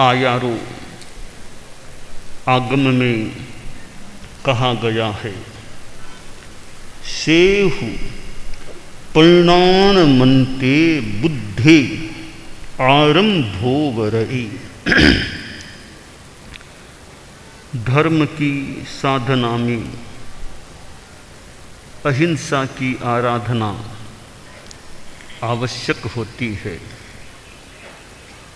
आयारो आगम में कहा गया है, सेहु परिणान मनते बुद्धे आरंभो वरई। धर्म की साधना में अहिंसा की आराधना आवश्यक होती है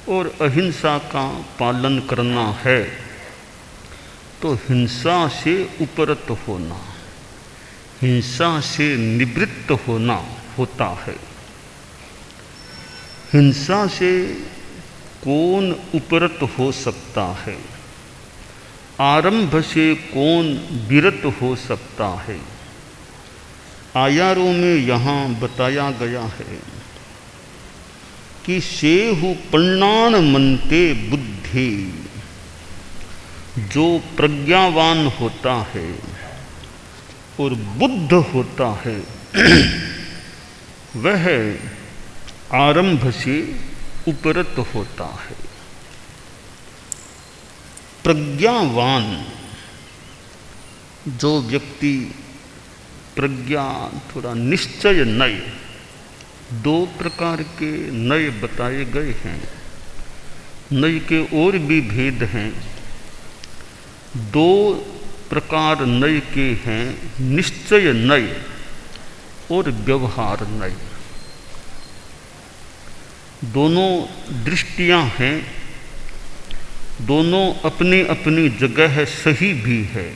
और अहिंसा का पालन करना है तो हिंसा से उपरत होना, हिंसा से निवृत्त होना होता है। हिंसा से कौन उपरत हो सकता है, आरंभ से कौन विरत हो सकता है। आयारों में यहाँ बताया गया है कि सेहु प्रणान मनते बुद्धि, जो प्रज्ञावान होता है और बुद्ध होता है वह आरंभ से उपरत होता है। प्रज्ञावान जो व्यक्ति, प्रज्ञा थोड़ा निश्चय नय, दो प्रकार के नय बताए गए हैं। नय के और भी भेद हैं। दो प्रकार नय के हैं, निश्चय नय और व्यवहार नय। दोनों दृष्टियां हैं, दोनों अपनी अपनी जगह सही भी है,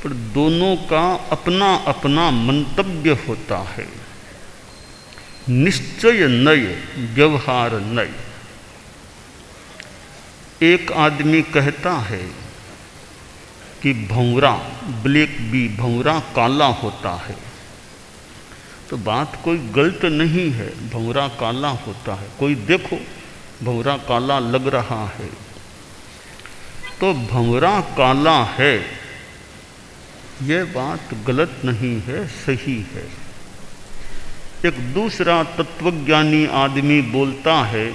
पर दोनों का अपना अपना मंतव्य होता है। निश्चय नय, व्यवहार नय। एक आदमी कहता है कि भंवरा, ब्लैक बी, भंवरा काला होता है, तो बात कोई गलत नहीं है, भंवरा काला होता है। कोई देखो भंवरा काला लग रहा है तो भंवरा काला है, यह बात गलत नहीं है, सही है। एक दूसरा तत्वज्ञानी आदमी बोलता है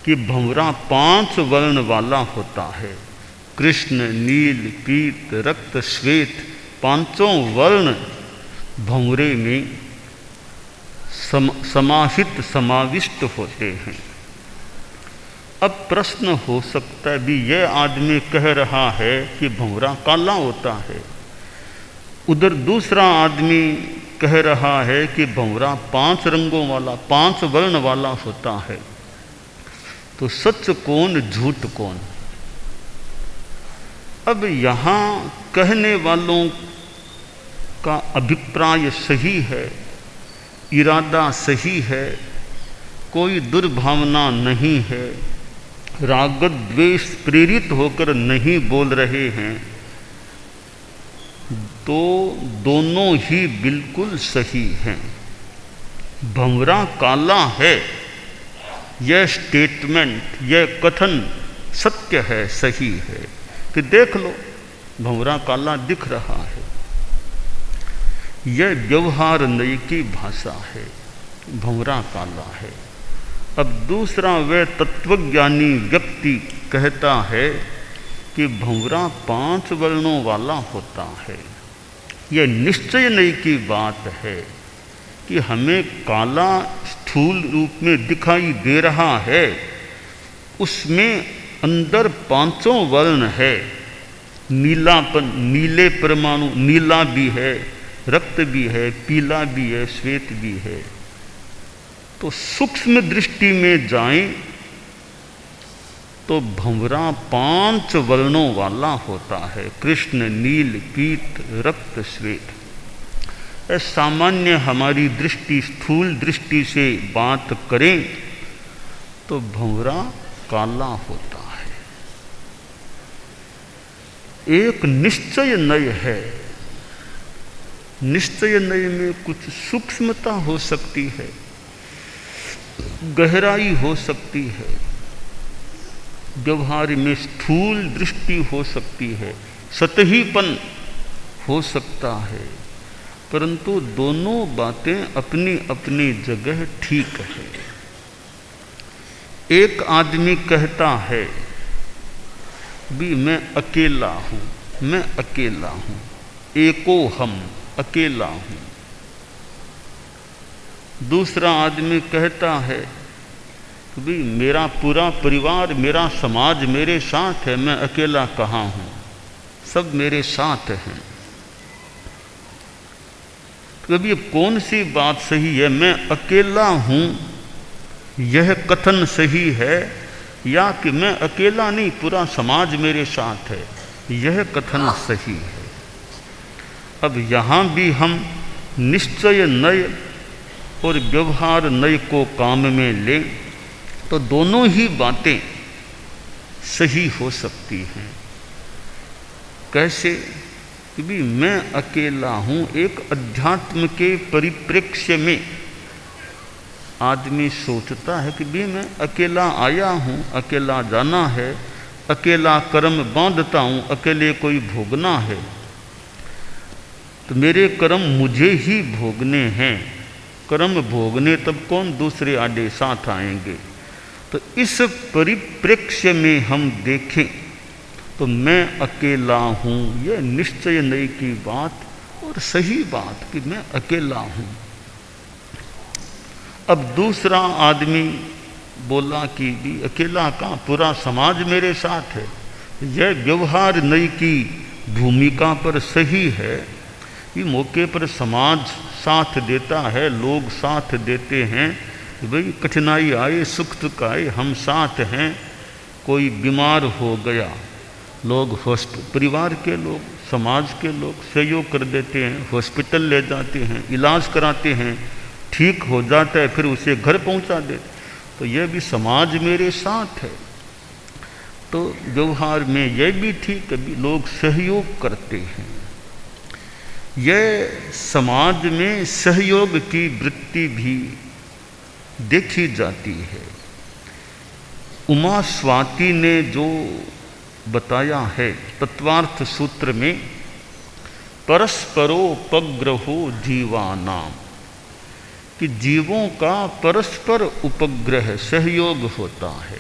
कि भंवरा 5 वर्ण वाला होता है, कृष्ण, नील, पीत, रक्त, श्वेत, 5 वर्ण भंवरे में समाहित समाविष्ट होते हैं। अब प्रश्न हो सकता है भी, यह आदमी कह रहा है कि भंवरा काला होता है, उधर दूसरा आदमी कह रहा है कि भंवरा 5 रंगों वाला, 5 वर्ण वाला होता है, तो सच कौन झूठ कौन। अब यहाँ कहने वालों का अभिप्राय सही है, इरादा सही है, कोई दुर्भावना नहीं है, राग द्वेष प्रेरित होकर नहीं बोल रहे हैं, तो दोनों ही बिल्कुल सही हैं। भंवरा काला है, यह स्टेटमेंट, यह कथन सत्य है, सही है कि देख लो भंवरा काला दिख रहा है। यह व्यवहार नय की भाषा है, भंवरा काला है। अब दूसरा वह तत्वज्ञानी व्यक्ति कहता है कि भंवरा 5 वर्णों वाला होता है। यह निश्चय नय की बात है कि हमें काला स्थूल रूप में दिखाई दे रहा है, उसमें अंदर 5 वर्ण है। नीलापन, नीले परमाणु, नीला भी है, रक्त भी है, पीला भी है, श्वेत भी है। तो सूक्ष्म दृष्टि में जाएं तो भंवरा 5 वर्णों वाला होता है, कृष्ण, नील, पीत, रक्त, श्वेत। सामान्य हमारी दृष्टि, स्थूल दृष्टि से बात करें तो भंवरा काला होता है। एक निश्चय नय है, निश्चय नय में कुछ सूक्ष्मता हो सकती है, गहराई हो सकती है, व्यवहार में स्थूल दृष्टि हो सकती है, सतहीपन हो सकता है, परंतु दोनों बातें अपनी अपनी जगह ठीक है। एक आदमी कहता है भी मैं अकेला हूँ, मैं अकेला हूँ, एको हम, अकेला हूँ। दूसरा आदमी कहता है कि भी मेरा पूरा परिवार, मेरा समाज मेरे साथ है, मैं अकेला कहाँ हूँ, सब मेरे साथ हैं। तो अभी कौन सी बात सही है? मैं अकेला हूँ यह कथन सही है, या कि मैं अकेला नहीं पूरा समाज मेरे साथ है, यह कथन सही है? अब यहाँ भी हम निश्चय नय और व्यवहार नय को काम में लें तो दोनों ही बातें सही हो सकती हैं। कैसे? कि भी मैं अकेला हूँ, एक अध्यात्म के परिप्रेक्ष्य में आदमी सोचता है कि भी मैं अकेला आया हूँ, अकेला जाना है, अकेला कर्म बांधता हूँ, अकेले कोई भोगना है, तो मेरे कर्म मुझे ही भोगने हैं। कर्म भोगने तब कौन दूसरे आड़े साथ आएंगे? तो इस परिप्रेक्ष्य में हम देखें तो मैं अकेला हूँ, यह निश्चय नहीं की बात और सही बात कि मैं अकेला हूँ। अब दूसरा आदमी बोला कि भी अकेला का पूरा समाज मेरे साथ है, यह व्यवहार नई की भूमिका पर सही है कि मौके पर समाज साथ देता है, लोग साथ देते हैं, भाई कठिनाई आए सुख दुख आए हम साथ हैं। कोई बीमार हो गया, लोग परिवार के लोग, समाज के लोग सहयोग कर देते हैं, हॉस्पिटल ले जाते हैं, इलाज कराते हैं, ठीक हो जाता है, फिर उसे घर पहुंचा देते। तो यह भी समाज मेरे साथ है। तो व्यवहार में यह भी ठीक है, भी लोग सहयोग करते हैं। यह समाज में सहयोग की वृत्ति भी देखी जाती है। उमा स्वाति ने जो बताया है तत्वार्थ सूत्र में, परस्परोपग्रहो जीवानाम, कि जीवों का परस्पर उपग्रह सहयोग होता है।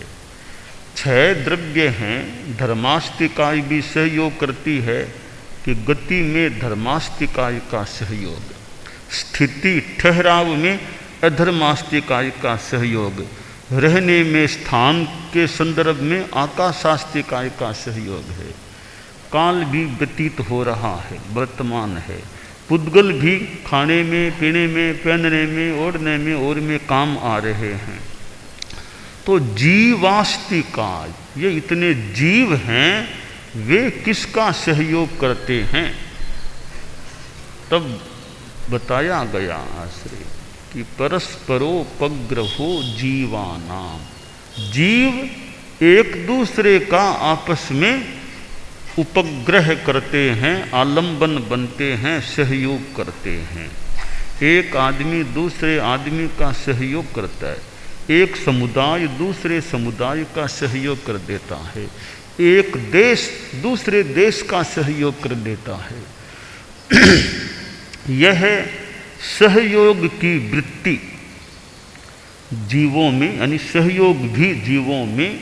6 द्रव्य हैं, धर्मास्तिकाय भी सहयोग करती है कि गति में धर्मास्तिकाय का सहयोग, स्थिति ठहराव में अधर्मास्तिकाय का सहयोग, रहने में स्थान के संदर्भ में आकाशास्तिकाय का सहयोग है। काल भी व्यतीत हो रहा है, वर्तमान है, पुद्गल भी खाने में, पीने में, पहनने में, ओढ़ने में और में काम आ रहे हैं। तो जीवास्तिकाय, ये इतने जीव हैं, वे किसका सहयोग करते हैं? तब बताया गया आश्रय कि परस्परोपग्रहो जीवानाम, जीव एक दूसरे का आपस में उपग्रह करते हैं, आलंबन बनते हैं, सहयोग करते हैं। एक आदमी दूसरे आदमी का सहयोग करता है, एक समुदाय दूसरे समुदाय का सहयोग कर देता है, एक देश दूसरे देश का सहयोग कर देता है। यह सहयोग की वृत्ति जीवों में, यानी सहयोग भी जीवों में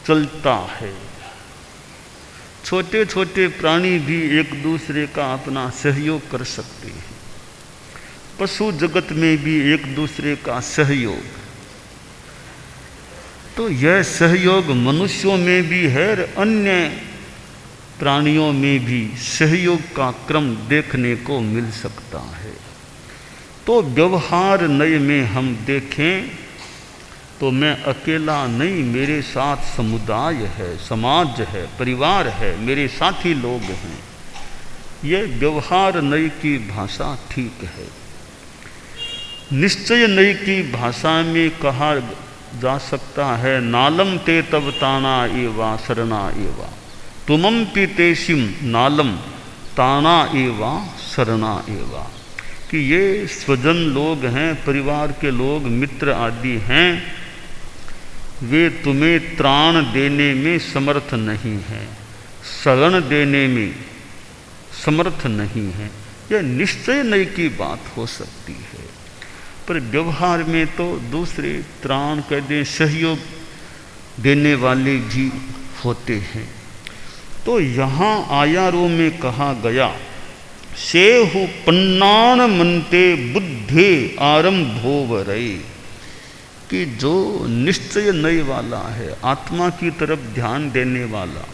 चलता है। छोटे छोटे प्राणी भी एक दूसरे का अपना सहयोग कर सकते हैं। पशु जगत में भी एक दूसरे का सहयोग, तो यह सहयोग मनुष्यों में भी है और अन्य प्राणियों में भी सहयोग का क्रम देखने को मिल सकता है। तो व्यवहार नय में हम देखें तो मैं अकेला नहीं, मेरे साथ समुदाय है, समाज है, परिवार है, मेरे साथी लोग हैं। यह व्यवहार नय की भाषा ठीक है। निश्चय नय की भाषा में कहा जा सकता है, नालम ते तब ताना एवा शरणा एवा, तुमम पितेशिम नालम ताना एवा शरणा एवा, कि ये स्वजन लोग हैं, परिवार के लोग, मित्र आदि हैं, वे तुम्हें त्राण देने में समर्थ नहीं हैं, शरण देने में समर्थ नहीं हैं। यह निश्चय नहीं की बात हो सकती है, पर व्यवहार में तो दूसरे त्राण कह दें, सहयोग देने वाले भी होते हैं। तो यहाँ आयारों में कहा गया, सेहु पन्नान मनते बुद्धे आरंभो वरै, कि जो निश्चय नय वाला है, आत्मा की तरफ ध्यान देने वाला,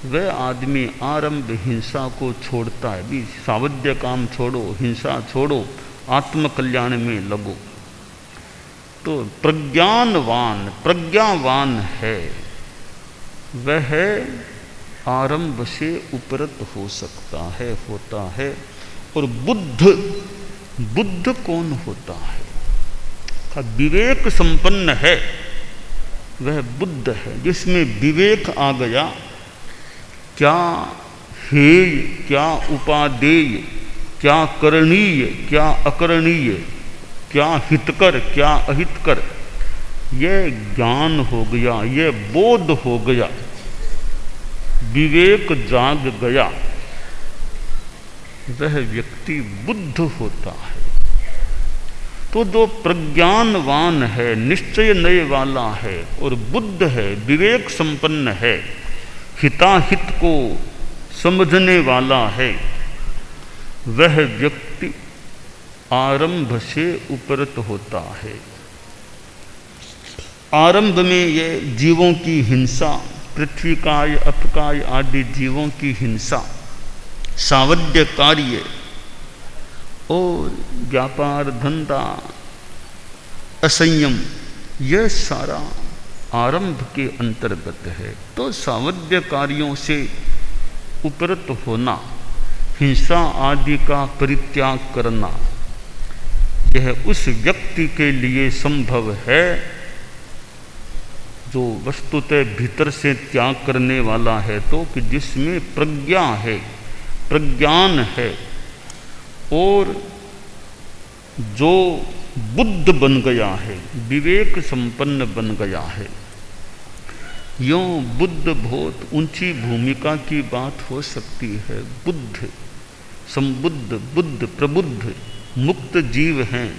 वह आदमी आरंभ हिंसा को छोड़ता है। भी सावध्य काम छोड़ो, हिंसा छोड़ो, आत्मकल्याण में लगो। तो प्रज्ञावान है, वह आरंभ से उपरत हो सकता है, होता है। और बुद्ध कौन होता है? विवेक संपन्न है, वह बुद्ध है, जिसमें विवेक आ गया। क्या हेय, क्या उपादेय, क्या करणीय, क्या अकरणीय, क्या हितकर, क्या अहितकर, यह ज्ञान हो गया, यह बोध हो गया, विवेक जाग गया, वह व्यक्ति बुद्ध होता है। तो जो प्रज्ञानवान है, निश्चय नय वाला है और बुद्ध है, विवेक संपन्न है, हिताहित को समझने वाला है, वह व्यक्ति आरंभ से उपरत होता है। आरंभ में ये जीवों की हिंसा, पृथ्वीकाय, अपकाय आदि जीवों की हिंसा, सावध्य कार्य और व्यापार धंधा, असंयम, यह सारा आरंभ के अंतर्गत है। तो सावध्य कार्यों से उपरत होना, हिंसा आदि का परित्याग करना, यह उस व्यक्ति के लिए संभव है जो वस्तुतः भीतर से त्याग करने वाला है, तो कि जिसमें प्रज्ञा है, प्रज्ञान है, और जो बुद्ध बन गया है, विवेक संपन्न बन गया है। यों बुद्ध बहुत ऊंची भूमिका की बात हो सकती है। बुद्ध, संबुद्ध, बुद्ध, प्रबुद्ध, मुक्त जीव हैं,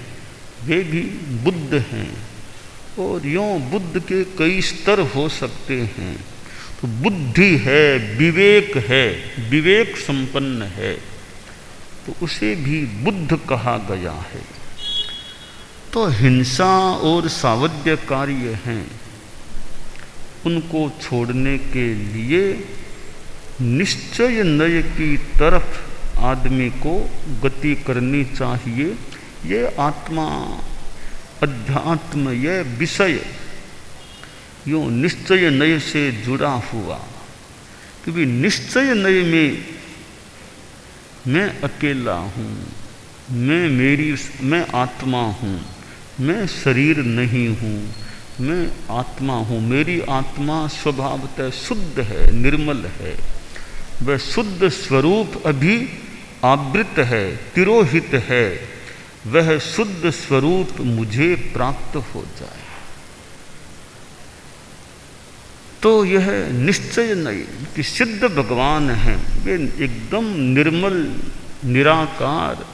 वे भी बुद्ध हैं। और यों बुद्ध के कई स्तर हो सकते हैं। तो बुद्धि है, विवेक है, विवेक संपन्न है, तो उसे भी बुद्ध कहा गया है। तो हिंसा और सावध्य कार्य हैं, उनको छोड़ने के लिए निश्चय नय की तरफ आदमी को गति करनी चाहिए। ये आत्मा, अध्यात्म, यह विषय यूँ निश्चय नय से जुड़ा हुआ, क्योंकि निश्चय नय में मैं अकेला हूँ, मैं आत्मा हूँ, मैं शरीर नहीं हूँ, मैं आत्मा हूँ। मेरी आत्मा स्वभावतः शुद्ध है, निर्मल है, वह शुद्ध स्वरूप अभी आवृत है, तिरोहित है, वह शुद्ध स्वरूप मुझे प्राप्त हो जाए। तो यह निश्चय नहीं कि सिद्ध भगवान हैं, वे एकदम निर्मल, निराकार,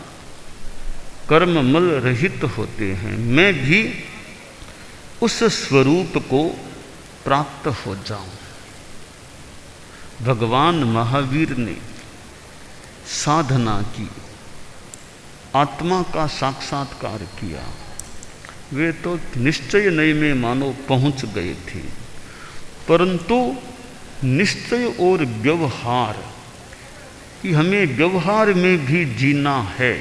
कर्ममल रहित होते हैं। मैं भी उस स्वरूप को प्राप्त हो जाऊं। भगवान महावीर ने साधना की, आत्मा का साक्षात्कार किया, वे तो निश्चय नय में मानो पहुंच गए थे। परंतु निश्चय और व्यवहार, कि हमें व्यवहार में भी जीना है,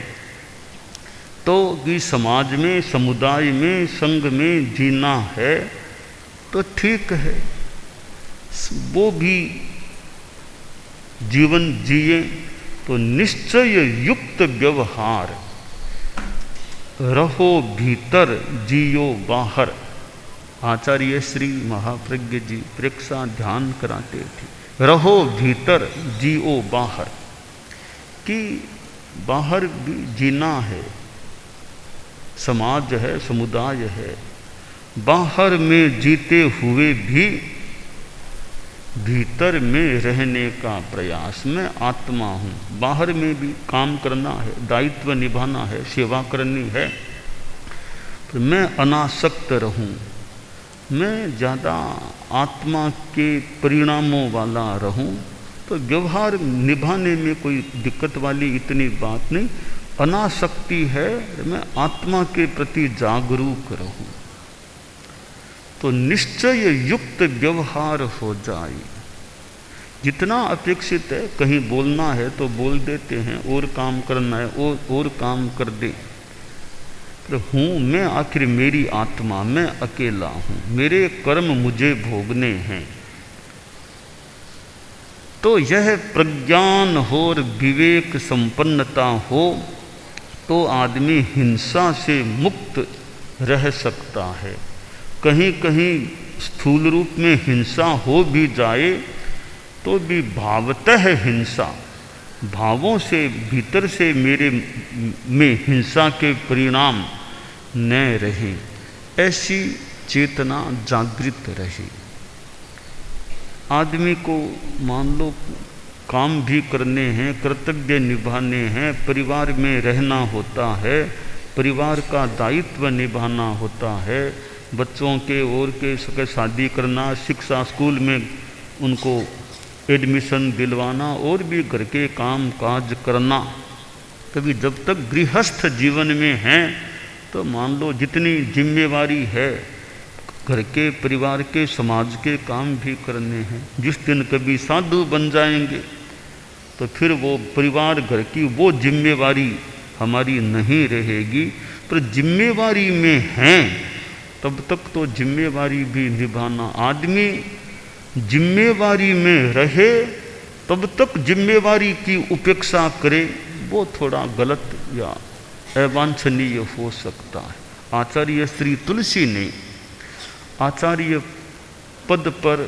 तो कि समाज में, समुदाय में, संघ में जीना है, तो ठीक है, वो भी जीवन जिए। तो निश्चय युक्त व्यवहार, रहो भीतर जियो बाहर। आचार्य श्री महाप्रज्ञ जी प्रेक्षा ध्यान कराते थे, रहो भीतर जियो बाहर, कि बाहर भी जीना है, समाज है, समुदाय है, बाहर में जीते हुए भी भीतर में रहने का प्रयास। मैं आत्मा हूँ, बाहर में भी काम करना है, दायित्व निभाना है, सेवा करनी है, तो मैं अनासक्त रहूँ, मैं ज़्यादा आत्मा के परिणामों वाला रहूं, तो व्यवहार निभाने में कोई दिक्कत वाली इतनी बात नहीं। अनासक्ति है, मैं आत्मा के प्रति जागरूक रहूं, तो निश्चय युक्त व्यवहार हो जाए। जितना अपेक्षित है, कहीं बोलना है तो बोल देते हैं, और काम करना है और काम कर दे। तो हूँ मैं, आखिर मेरी आत्मा, मैं अकेला हूँ, मेरे कर्म मुझे भोगने हैं। तो यह प्रज्ञान हो और विवेक संपन्नता हो तो आदमी हिंसा से मुक्त रह सकता है। कहीं कहीं स्थूल रूप में हिंसा हो भी जाए तो भी भावतः हिंसा, भावों से भीतर से मेरे में हिंसा के परिणाम न रहे, ऐसी चेतना जागृत रहे। आदमी को मान लो काम भी करने हैं, कर्तव्य निभाने हैं, परिवार में रहना होता है, परिवार का दायित्व निभाना होता है, बच्चों के और के शादी करना, शिक्षा स्कूल में उनको एडमिशन दिलवाना, और भी घर के काम काज करना। कभी जब तक गृहस्थ जीवन में हैं तो मान लो जितनी जिम्मेवारी है, घर के, परिवार के, समाज के काम भी करने हैं। जिस दिन कभी साधु बन जाएंगे तो फिर वो परिवार, घर की वो जिम्मेवारी हमारी नहीं रहेगी। पर जिम्मेवारी में हैं तब तक तो जिम्मेवारी भी निभाना। आदमी जिम्मेवारी में रहे तब तक जिम्मेवारी की उपेक्षा करे, वो थोड़ा गलत या अवांछनीय हो सकता है। आचार्य श्री तुलसी ने आचार्य पद पर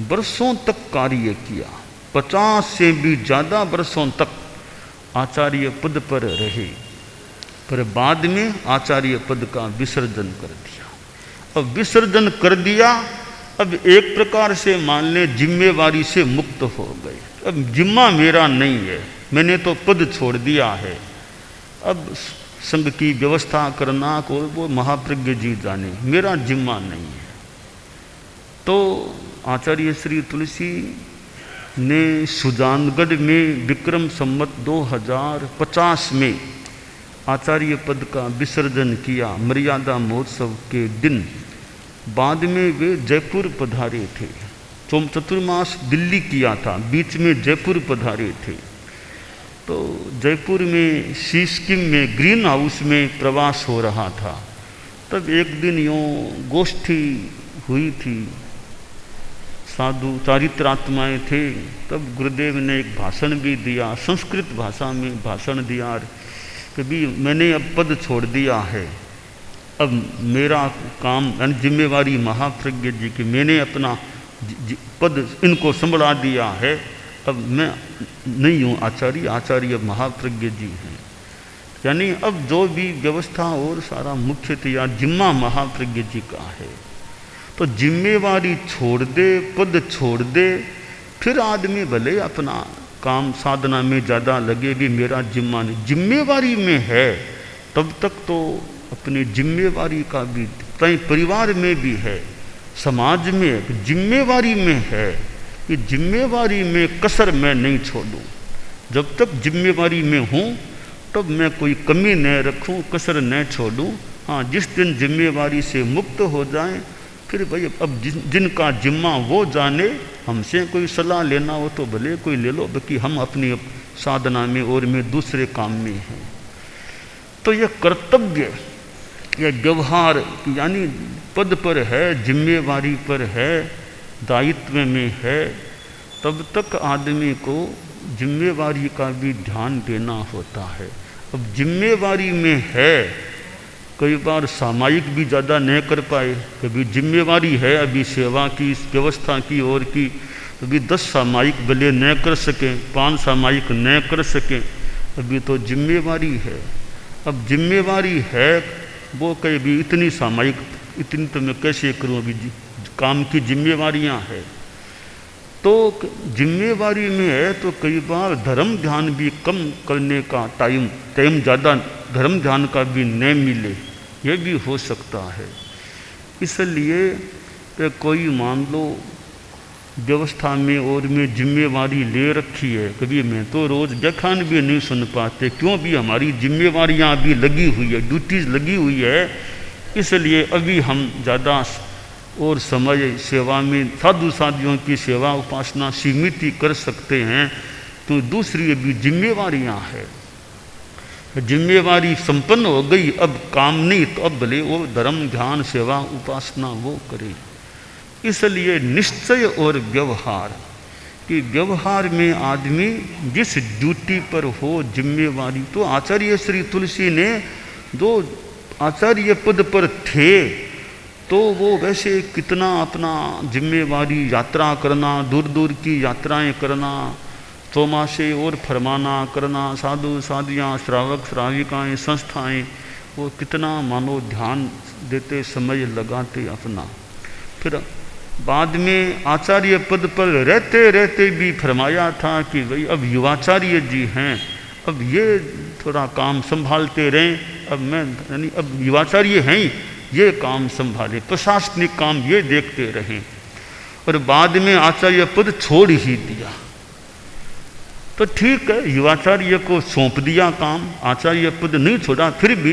वर्षों तक कार्य किया, 50 से भी ज़्यादा वर्षों तक आचार्य पद पर रहे, पर बाद में आचार्य पद का विसर्जन कर दिया। अब विसर्जन कर दिया, अब एक प्रकार से मान ले जिम्मेवारी से मुक्त हो गए। अब जिम्मा मेरा नहीं है, मैंने तो पद छोड़ दिया है। अब संघ की व्यवस्था करना को वो महाप्रज्ञ जी जाने, मेरा जिम्मा नहीं है। तो आचार्य श्री तुलसी ने सुजानगढ़ में विक्रम संवत 2050 में आचार्य पद का विसर्जन किया, मर्यादा महोत्सव के दिन। बाद में वे जयपुर पधारे थे, चतुर्मास दिल्ली किया था, बीच में जयपुर पधारे थे। तो जयपुर में सिक्किम में ग्रीन हाउस में प्रवास हो रहा था। तब एक दिन यूँ गोष्ठी हुई थी, साधु चारित्रात्माएँ थे। तब गुरुदेव ने एक भाषण भी दिया, संस्कृत भाषा में भाषण दिया कि भी मैंने अब पद छोड़ दिया है, अब मेरा काम यानी जिम्मेवारी महाप्रज्ञ जी की, मैंने अपना पद इनको संभाला दिया है, अब मैं नहीं हूँ आचार्य, आचार्य महाप्रज्ञ जी हैं। यानी अब जो भी व्यवस्था और सारा मुख्यतया जिम्मा महाप्रज्ञ जी का है। तो जिम्मेवारी छोड़ दे, पद छोड़ दे, फिर आदमी भले अपना काम साधना में ज़्यादा लगे भी मेरा जिम्मा नहीं। जिम्मेवारी में है तब तक तो अपनी जिम्मेवारी का भी, कहीं परिवार में भी है, समाज में जिम्मेवारी में है कि जिम्मेवारी में कसर मैं नहीं छोड़ूं। जब तक जिम्मेवारी में हूँ तब मैं कोई कमी न रखूँ, कसर न छोड़ूं। हाँ, जिस दिन जिम्मेवारी से मुक्त हो जाएं फिर भाई अब जिनका जिम्मा वो जाने, हमसे कोई सलाह लेना हो तो भले कोई ले लो, बाकी हम अपनी साधना में और में दूसरे काम में हैं। तो यह कर्तव्य, यह व्यवहार यानी पद पर है, जिम्मेवारी पर है, दायित्व में है, तब तक आदमी को जिम्मेवारी का भी ध्यान देना होता है। अब जिम्मेवारी में है, कई बार सामायिक भी ज़्यादा नहीं कर पाए, कभी जिम्मेवारी है अभी सेवा की, व्यवस्था की और की, अभी 10 सामायिक भले न कर सकें, 5 सामायिक न कर सकें, अभी तो जिम्मेवारी है। अब जिम्मेवारी है वो कहीं भी इतनी सामायिक, इतनी तो मैं कैसे करूं, अभी काम की जिम्मेवारियां हैं। तो जिम्मेवारी में है तो कई बार धर्म ध्यान भी कम करने का टाइम ज़्यादा धर्म ध्यान का भी न मिले, यह भी हो सकता है। इसलिए कि कोई मान लो व्यवस्था में और में जिम्मेवारी ले रखी है, कभी मैं तो रोज़ व्याख्यान भी नहीं सुन पाते, क्यों भी हमारी जिम्मेवारियाँ अभी लगी हुई है, ड्यूटीज़ लगी हुई है, इसलिए अभी हम ज़्यादा और समय सेवा में साधु साधियों की सेवा उपासना सीमित ही कर सकते हैं। तो दूसरी अभी जिम्मेवारियाँ है, जिम्मेवारी संपन्न हो गई, अब काम नहीं, तो अब भले वो धर्म ध्यान सेवा उपासना वो करे। इसलिए निश्चय और व्यवहार कि व्यवहार में आदमी जिस ड्यूटी पर हो जिम्मेवारी, तो आचार्य श्री तुलसी ने जो आचार्य पद पर थे तो वो वैसे कितना अपना जिम्मेवारी यात्रा करना, दूर दूर की यात्राएं करना, चौमासे और फरमाना करना, साधु साधियाँ श्रावक श्राविकाएँ संस्थाएं, वो कितना मानो ध्यान देते, समय लगाते अपना। फिर बाद में आचार्य पद पर रहते रहते भी फरमाया था कि भाई अब युवाचार्य जी हैं, अब ये थोड़ा काम संभालते रहें, अब मैं यानी अब युवाचार्य हैं ये काम संभाले, प्रशासनिक काम ये देखते रहें। और बाद में आचार्य पद छोड़ ही दिया, तो ठीक है, युवाचार्य को सौंप दिया काम, आचार्य पद नहीं छोड़ा, फिर भी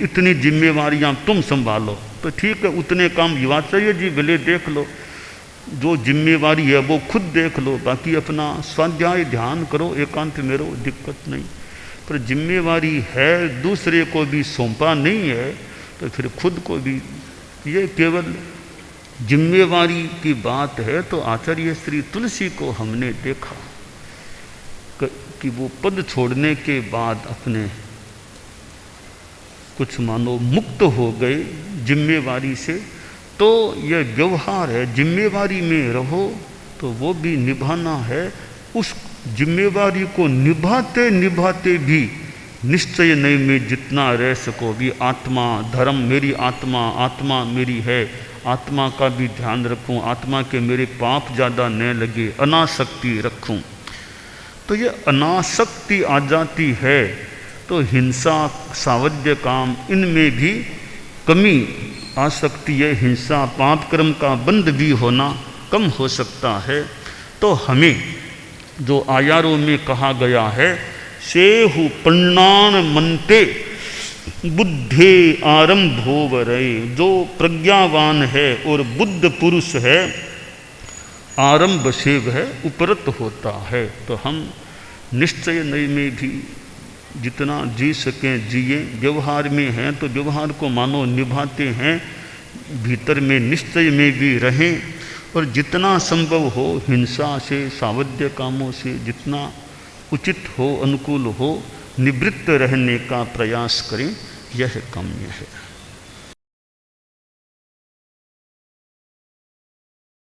इतनी जिम्मेवारियां तुम संभालो, तो ठीक है, उतने काम युवाचार्य जी भले देख लो, जो जिम्मेवारी है वो खुद देख लो, बाकी अपना स्वाध्याय ध्यान करो, एकांत में रहो, दिक्कत नहीं। पर जिम्मेवारी है, दूसरे को भी सौंपा नहीं है, तो फिर खुद को भी, ये केवल जिम्मेवारी की बात है। तो आचार्य श्री तुलसी को हमने देखा कि वो पद छोड़ने के बाद अपने कुछ मानो मुक्त हो गए जिम्मेवारी से। तो यह व्यवहार है, जिम्मेवारी में रहो तो वो भी निभाना है, उस जिम्मेवारी को निभाते निभाते भी निश्चय नहीं में जितना रह सको भी, आत्मा धर्म मेरी आत्मा, आत्मा मेरी है, आत्मा का भी ध्यान रखूं, आत्मा के मेरे पाप ज़्यादा न लगे, अनासक्ति रखूं। तो ये अनासक्ति आ जाती है तो हिंसा सावध्य काम इनमें भी कमी आ सकती है, हिंसा पाप कर्म का बंध भी होना कम हो सकता है। तो हमें जो आयारों में कहा गया है, सेहु प्रणान मनते बुद्धे आरंभो वरे, जो प्रज्ञावान है और बुद्ध पुरुष है आरंभ से वह उपरत होता है। तो हम निश्चय नय में भी जितना जी सकें जिए, व्यवहार में हैं तो व्यवहार को मानो निभाते हैं, भीतर में निश्चय में भी रहें, और जितना संभव हो हिंसा से सावध्य कामों से जितना उचित हो अनुकूल हो निवृत्त रहने का प्रयास करें, यह काम्य है।